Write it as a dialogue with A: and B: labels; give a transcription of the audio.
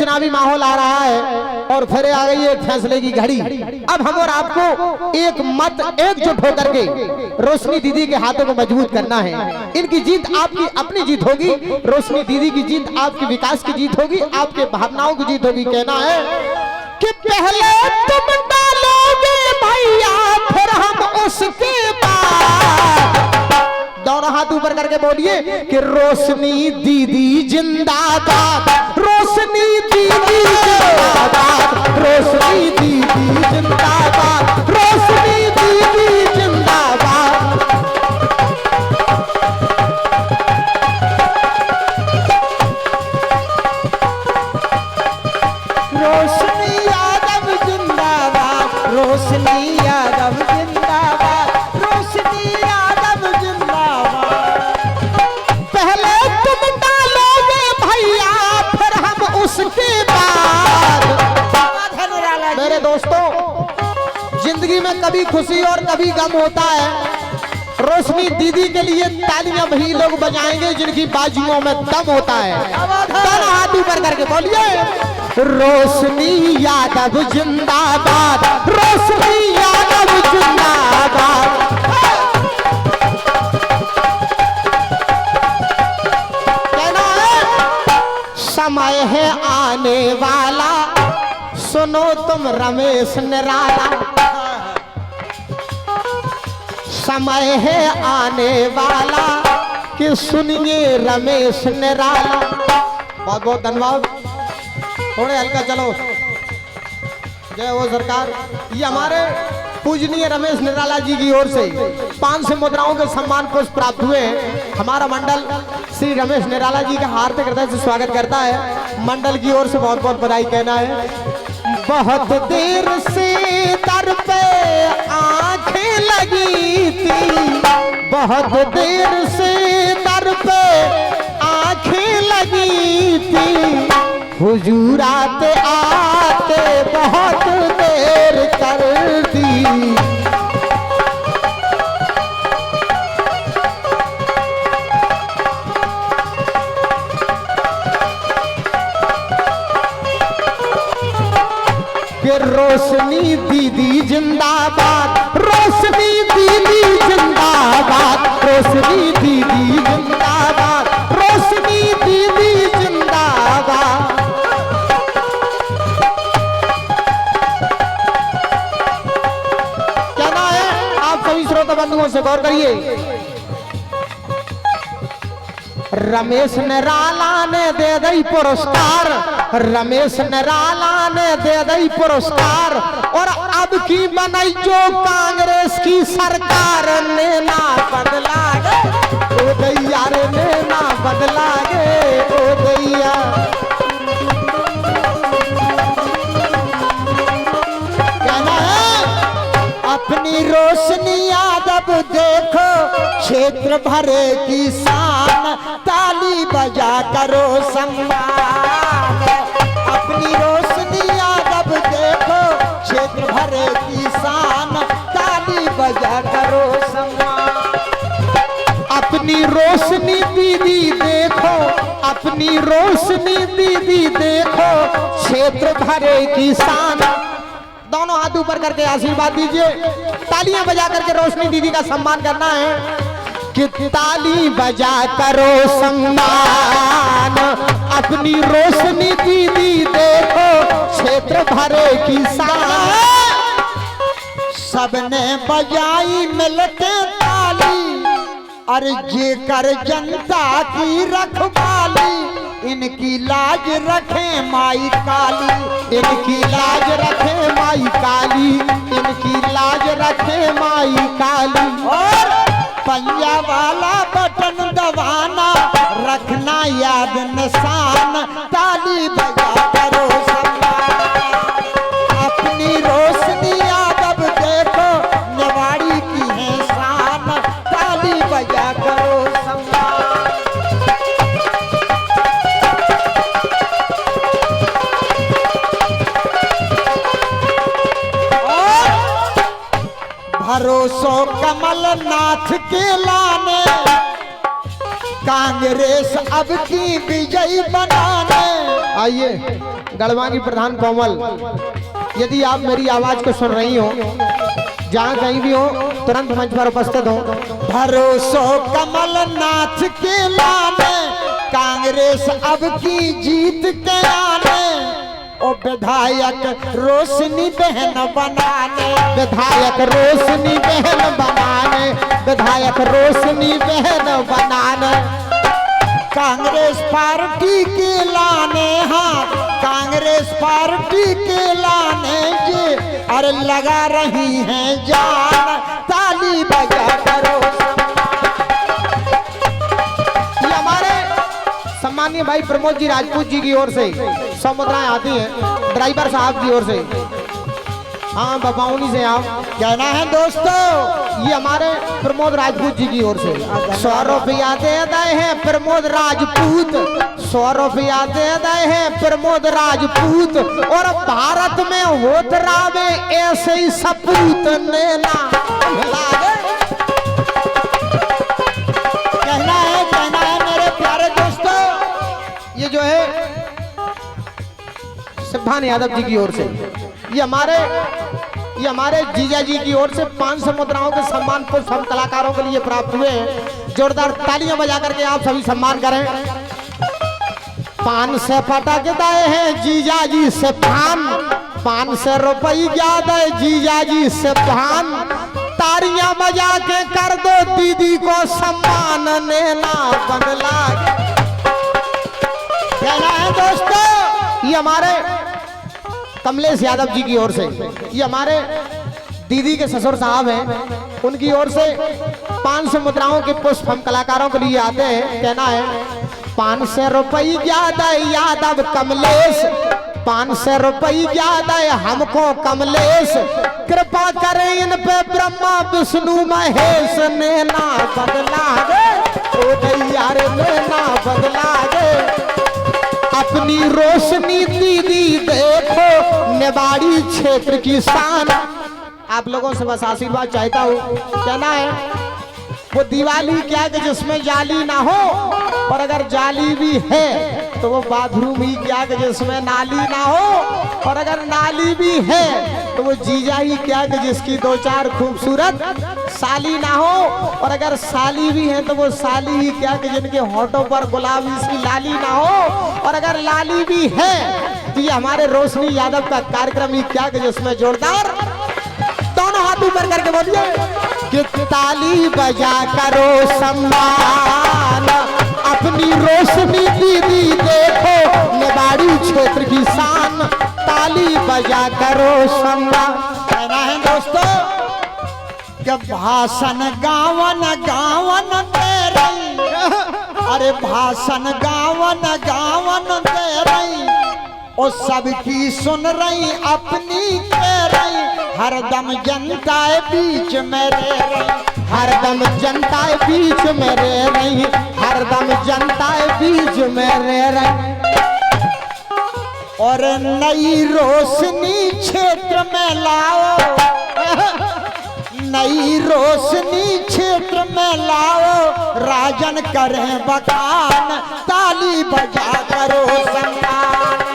A: चुनावी माहौल आ रहा है और फिर आ गई है फैसले की घड़ी। अब हम और आपको एक मत एकजुट होकर के रोशनी दीदी के हाथों को मजबूत करना है। इनकी जीत आपकी अपनी जीत होगी, रोशनी दीदी की जीत आपकी विकास की जीत होगी, आपके भावनाओं की जीत होगी। कहना है कि पहले तुम डालोगे भैया फिर हम उसके बाद। दोनों हाथ ऊपर करके बोलिए कि रोशनी दीदी जिंदाबाद, रोशनी दीदी जिंदाबाद, रोशनी दीदी जिंदाबाद, रोशनी दीदी जिंदाबाद। रोशनी यादव जिंदाबाद, रोशनी यादव जिंदाबाद, रोशनी यादव जिंदाबाद। पहले तुम डालोगे भैया फिर हम उसके बाद। मेरे दोस्तों, जिंदगी में कभी खुशी और कभी गम होता है। रोशनी दीदी के लिए तालियां वही लोग बजाएंगे जिनकी बाजुओं में दम होता है। दोनों हाथ ऊपर करके बोलिए रोशनी यादव जिंदाबाद, रोशनी यादव जिंदाबाद। कहना है समय है आने वाला, सुनो तुम रमेश निराला। समय है आने वाला कि सुनिए रमेश निराला। बहुत बहुत धन्यवाद। थोड़े हल्का चलो। जय हो सरकार। ये हमारे पूजनीय रमेश निराला जी की ओर से 500 मुद्राओं के सम्मान पुष्प प्राप्त हुए हैं। हमारा मंडल श्री रमेश निराला जी का हार्दिक हृदय से स्वागत करता है। मंडल की ओर से बहुत बहुत बधाई। कहना है बहुत देर से दर पे आंखें लगी थी, बहुत देर से दर पे आंखें लगी थी, हुजूर आते आते बहुत देर कर दी। कि रोशनी दीदी जिंदाबाद, रोशनी दीदी जिंदाबाद, रोशनी दीदी जिंदाबाद, रोशनी दीदी जिंदाबाद। कहना है आप सभी श्रोता बंधुओं से गौर करिए। रमेश निराला ने दे दी पुरस्कार, रमेश निराला ने दे दी पुरस्कार। और अब की बनाई जो कांग्रेस की सरकार ने ना बदला गे ओ दैया रे, ने ना बदला गे ओ दैया। कहना है अपनी रोशनी यादव देखो क्षेत्र भरे की शान, ताली बजा करो सम्मान। अपनी रोशनी यादव देखो क्षेत्र भरे की शान, ताली बजा करो सम्मान। अपनी रोशनी दीदी देखो, अपनी रोशनी दीदी देखो क्षेत्र भरे की शान। दोनों हाथ ऊपर करके आशीर्वाद दीजिए। तालियां बजा करके रोशनी दीदी का सम्मान करना है कि ताली बजा करो सम्मान। अपनी रोशनी दीदी देखो क्षेत्र भरे की शान। सबने बजाई मिलके ताली, अरे जे कर जनता की रखवाली। इनकी लाज रखे माई काली, इनकी लाज रखे माई काली, इनकी लाज रखे माई काली। और पंजा वाला बटन दबाना, रखना याद निशान, ताली बजा करो सम्मान। अपनी रोशनी यादव देखो निवाड़ी की है शान, ताली बजा करो सम्मान। भरोसो कमल नाथ के लाने, कांग्रेस अब की विजयी बनाने। आइए गढ़वा की प्रधान कोमल, यदि आप मेरी आवाज को सुन रही हो, जहाँ कहीं भी हो, तुरंत मंच पर उपस्थित हो।
B: भरोसो कमलनाथ के लाने, कांग्रेस अब की जीत के आने, ओ विधायक रोशनी बहन बनाने,
A: विधायक रोशनी बहन बनाने, विधायक रोशनी बहन बनाने,
B: कांग्रेस पार्टी के लाने, हाँ कांग्रेस पार्टी के लाने जी, अरे लगा रही हैं जान, ताली बजा करो।
A: ये हमारे सम्मानीय भाई प्रमोद जी राजपूत जी की ओर से 100 मुद्राएं आती हैं, ड्राइवर साहब की ओर से। हाँ बपाउनी से आप
B: कहना है दोस्तों,
A: ये हमारे प्रमोद राजपूत जी की ओर से 100 रुपया दे गए हैं प्रमोद राजपूत, 100 रुपया दे गए हैं प्रमोद राजपूत, और भारत में होत रावे ऐसे ही सपूत नेना लागे।
B: कहना है मेरे प्यारे दोस्तों,
A: ये जो है सिद्धांत यादव जी की ओर से, ये हमारे जीजा जी की ओर से 500 मुद्राओं के सम्मान पुष्प हम कलाकारों के लिए प्राप्त हुए हैं। जोरदार तालियां बजा करके आप सभी सम्मान करें। 500 पटक दे हैं जीजा जी से पान, 500 रुपया दे जीजा जी से पान, तालियां बजा के कर दो दीदी को सम्मान, नेना बदला।
B: कहना है दोस्तों,
A: ये हमारे कमलेश यादव जी की ओर से, ये हमारे दीदी के ससुर साहब हैं, उनकी ओर से 500 मुद्राओं के पुष्प हम कलाकारों के लिए आते हैं। कहना है 500 रुपया दे यादव कमलेश, 500 रुपया दे हमको कमलेश, कृपा करें इन पे ब्रह्मा विष्णु महेश, नेना बदला दे ओ भैया रे, नेना बदला दे। अपनी रोशनी दीदी देखो, निवाड़ी क्षेत्र की शान। आप लोगों से बस आशीर्वाद चाहता हूँ। कहना है वो दिवाली क्या कि जिसमें जाली ना हो, और अगर जाली भी है तो वो बाथरूम ही क्या कि जिसमें नाली ना हो, और अगर नाली भी है तो वो जीजा ही क्या कि जिसकी 2-4 खूबसूरत साली ना हो, और अगर साली भी है तो वो साली ही क्या कि जिनके होठों पर गुलाबी सी लाली ना हो, और अगर लाली भी है तो ये हमारे रोशनी यादव का कार्यक्रम ही क्या कि जिसमें जोरदार दोनों हाथ ऊपर करके बोलिए कि ताली बजा करो सम्मान, अपनी रोशनी दीदी देखो, निवाड़ी क्षेत्र की शान, ताली बजा करो सम्मान।
B: कहना है दोस्तों कि भाषण गावन गावन दे रही, अरे भाषण गावन गावन दे रही, ओ सबकी सुन रही अपनी कह रही, हरदम जनता बीच में रह रही,
A: हरदम जनता बीच में रह रही, हरदम जनता बीच में रह रही,
B: और नई रोशनी क्षेत्र में लाओ, नई रोशनी क्षेत्र में लाओ, राजन करें बखान, ताली बजा करो सम्मान।